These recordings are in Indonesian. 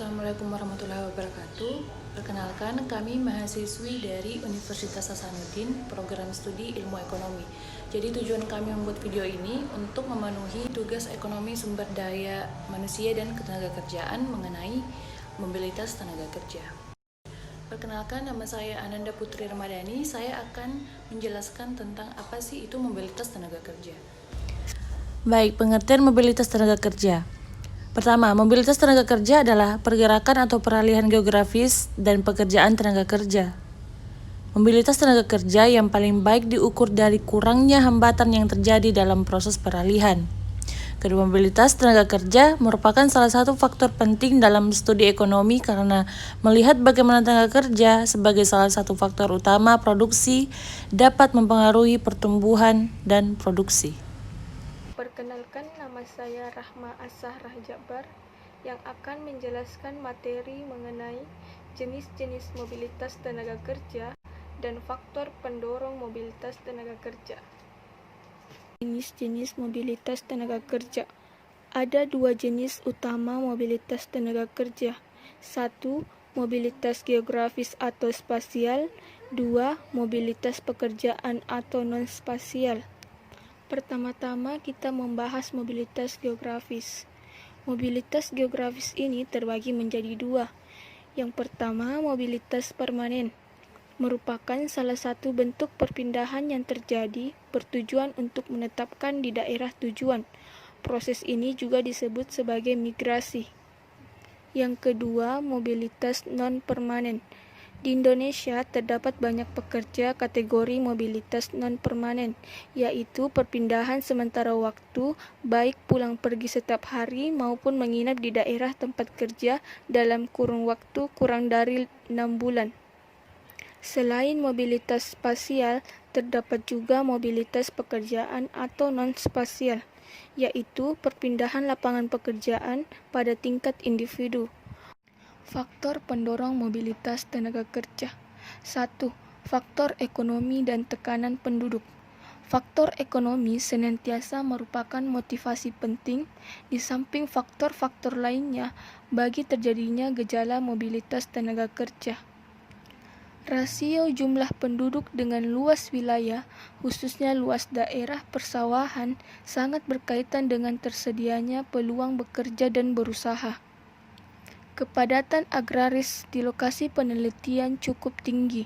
Assalamualaikum warahmatullahi wabarakatuh. Perkenalkan, kami mahasiswi dari Universitas Hasanuddin, program studi Ilmu Ekonomi. Jadi tujuan kami membuat video ini untuk memenuhi tugas ekonomi sumber daya manusia dan ketenagakerjaan mengenai mobilitas tenaga kerja. Perkenalkan, nama saya Ananda Putri Ramadhani. Saya akan menjelaskan tentang apa sih itu mobilitas tenaga kerja. Baik, pengertian mobilitas tenaga kerja. Pertama, mobilitas tenaga kerja adalah pergerakan atau peralihan geografis dan pekerjaan tenaga kerja. Mobilitas tenaga kerja yang paling baik diukur dari kurangnya hambatan yang terjadi dalam proses peralihan. Kedua, mobilitas tenaga kerja merupakan salah satu faktor penting dalam studi ekonomi karena melihat bagaimana tenaga kerja sebagai salah satu faktor utama produksi dapat mempengaruhi pertumbuhan dan produksi. Perkenalkan, nama saya Rahma As-Sahrah Jakbar yang akan menjelaskan materi mengenai jenis-jenis mobilitas tenaga kerja dan faktor pendorong mobilitas tenaga kerja. Jenis-jenis mobilitas tenaga kerja. Ada dua jenis utama mobilitas tenaga kerja. Satu, mobilitas geografis atau spasial. Dua, mobilitas pekerjaan atau non-spasial. Pertama-tama kita membahas mobilitas geografis. Mobilitas geografis ini terbagi menjadi dua. Yang pertama, mobilitas permanen. Merupakan salah satu bentuk perpindahan yang terjadi bertujuan untuk menetapkan di daerah tujuan. Proses ini juga disebut sebagai migrasi. Yang kedua, mobilitas non-permanen. Di Indonesia terdapat banyak pekerja kategori mobilitas non-permanen, yaitu perpindahan sementara waktu, baik pulang pergi setiap hari maupun menginap di daerah tempat kerja dalam kurun waktu kurang dari 6 bulan. Selain mobilitas spasial, terdapat juga mobilitas pekerjaan atau non-spasial, yaitu perpindahan lapangan pekerjaan pada tingkat individu. Faktor pendorong mobilitas tenaga kerja. 1. Faktor ekonomi dan tekanan penduduk. Faktor ekonomi senantiasa merupakan motivasi penting di samping faktor-faktor lainnya bagi terjadinya gejala mobilitas tenaga kerja. Rasio jumlah penduduk dengan luas wilayah, khususnya luas daerah persawahan, sangat berkaitan dengan tersedianya peluang bekerja dan berusaha. Kepadatan agraris di lokasi penelitian cukup tinggi.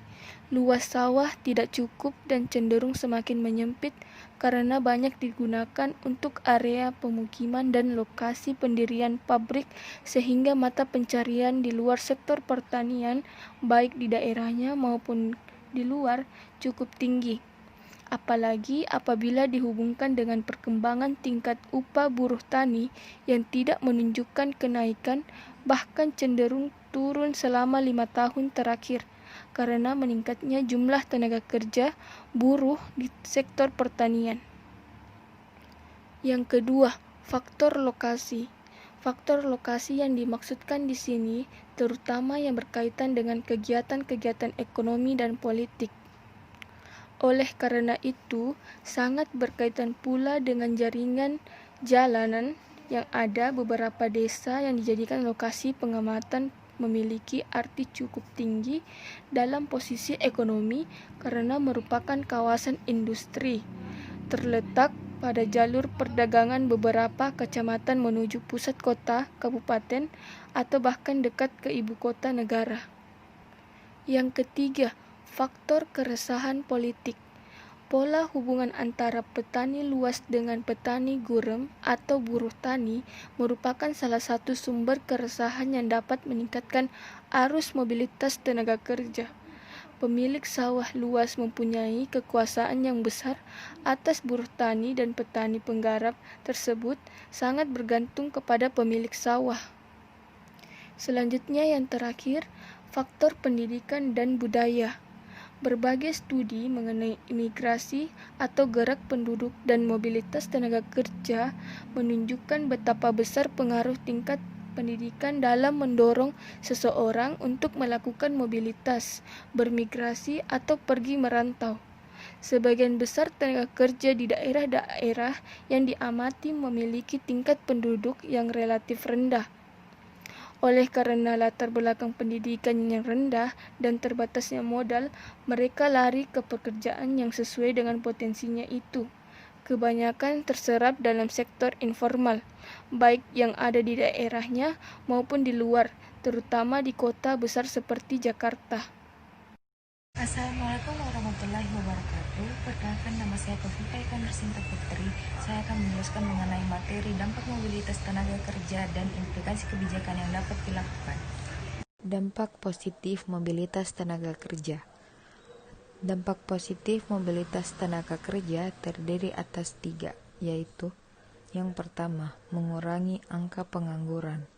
Luas sawah tidak cukup dan cenderung semakin menyempit karena banyak digunakan untuk area pemukiman dan lokasi pendirian pabrik sehingga mata pencarian di luar sektor pertanian baik di daerahnya maupun di luar cukup tinggi. Apalagi apabila dihubungkan dengan perkembangan tingkat upah buruh tani yang tidak menunjukkan kenaikan, bahkan cenderung turun selama 5 tahun terakhir, karena meningkatnya jumlah tenaga kerja buruh di sektor pertanian. Yang kedua, faktor lokasi. Faktor lokasi yang dimaksudkan di sini terutama yang berkaitan dengan kegiatan-kegiatan ekonomi dan politik. Oleh karena itu, sangat berkaitan pula dengan jaringan jalanan yang ada. Beberapa desa yang dijadikan lokasi pengamatan memiliki arti cukup tinggi dalam posisi ekonomi karena merupakan kawasan industri, terletak pada jalur perdagangan beberapa kecamatan menuju pusat kota, kabupaten, atau bahkan dekat ke ibu kota negara. Yang ketiga, faktor keresahan politik. Pola hubungan antara petani luas dengan petani gurem atau buruh tani merupakan salah satu sumber keresahan yang dapat meningkatkan arus mobilitas tenaga kerja. Pemilik sawah luas mempunyai kekuasaan yang besar atas buruh tani dan petani penggarap tersebut sangat bergantung kepada pemilik sawah. Selanjutnya yang terakhir, faktor pendidikan dan budaya. Berbagai studi mengenai imigrasi atau gerak penduduk dan mobilitas tenaga kerja menunjukkan betapa besar pengaruh tingkat pendidikan dalam mendorong seseorang untuk melakukan mobilitas, bermigrasi atau pergi merantau. Sebagian besar tenaga kerja di daerah-daerah yang diamati memiliki tingkat penduduk yang relatif rendah. Oleh karena latar belakang pendidikan yang rendah dan terbatasnya modal, mereka lari ke pekerjaan yang sesuai dengan potensinya itu. Kebanyakan terserap dalam sektor informal, baik yang ada di daerahnya maupun di luar, terutama di kota besar seperti Jakarta. Assalamualaikum warahmatullahi wabarakatuh. Perkenalkan, nama saya Taufika Iskandar Sinta Putri. Saya akan menjelaskan mengenai materi dampak mobilitas tenaga kerja dan implikasi kebijakan yang dapat dilakukan. Dampak positif mobilitas tenaga kerja. Dampak positif mobilitas tenaga kerja terdiri atas 3, yaitu yang pertama, mengurangi angka pengangguran.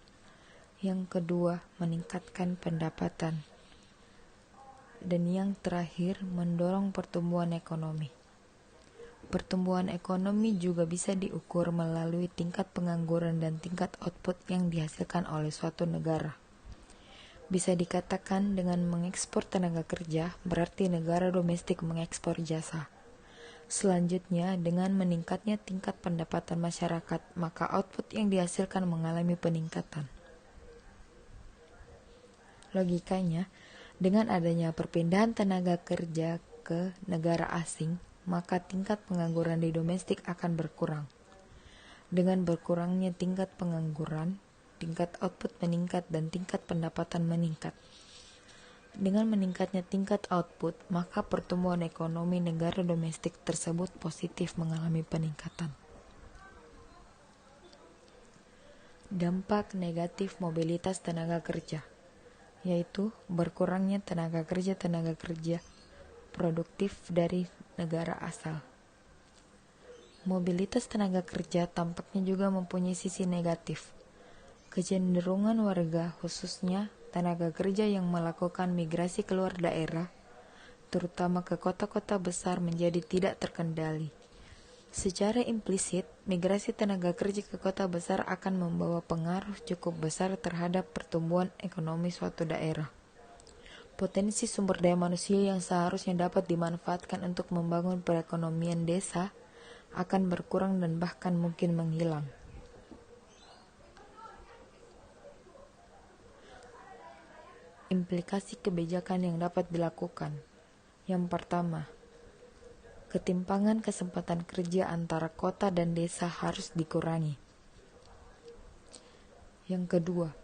Yang kedua, meningkatkan pendapatan. Dan yang terakhir, mendorong pertumbuhan ekonomi. Pertumbuhan ekonomi juga bisa diukur melalui tingkat pengangguran dan tingkat output yang dihasilkan oleh suatu negara. Bisa dikatakan dengan mengekspor tenaga kerja, berarti negara domestik mengekspor jasa. Selanjutnya, dengan meningkatnya tingkat pendapatan masyarakat, maka output yang dihasilkan mengalami peningkatan. Logikanya, dengan adanya perpindahan tenaga kerja ke negara asing, maka tingkat pengangguran di domestik akan berkurang. Dengan berkurangnya tingkat pengangguran, tingkat output meningkat dan tingkat pendapatan meningkat. Dengan meningkatnya tingkat output, maka pertumbuhan ekonomi negara domestik tersebut positif mengalami peningkatan. Dampak negatif mobilitas tenaga kerja, yaitu berkurangnya tenaga kerja produktif dari negara asal. Mobilitas tenaga kerja tampaknya juga mempunyai sisi negatif. Kecenderungan warga, khususnya tenaga kerja yang melakukan migrasi keluar daerah, terutama ke kota-kota besar, menjadi tidak terkendali. Secara implisit, migrasi tenaga kerja ke kota besar akan membawa pengaruh cukup besar terhadap pertumbuhan ekonomi suatu daerah. Potensi sumber daya manusia yang seharusnya dapat dimanfaatkan untuk membangun perekonomian desa akan berkurang dan bahkan mungkin menghilang. Implikasi kebijakan yang dapat dilakukan. Yang pertama, ketimpangan kesempatan kerja antara kota dan desa harus dikurangi. Yang kedua,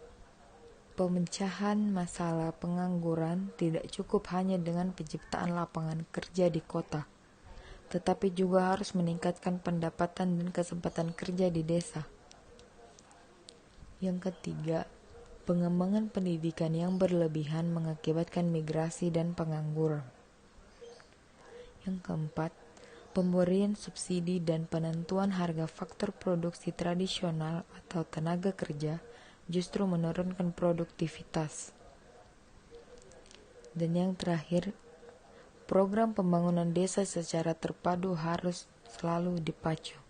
pemecahan masalah pengangguran tidak cukup hanya dengan penciptaan lapangan kerja di kota, tetapi juga harus meningkatkan pendapatan dan kesempatan kerja di desa. Yang ketiga, pengembangan pendidikan yang berlebihan mengakibatkan migrasi dan pengangguran. Yang keempat, pemberian subsidi dan penentuan harga faktor produksi tradisional atau tenaga kerja justru menurunkan produktivitas. Dan yang terakhir, program pembangunan desa secara terpadu harus selalu dipacu.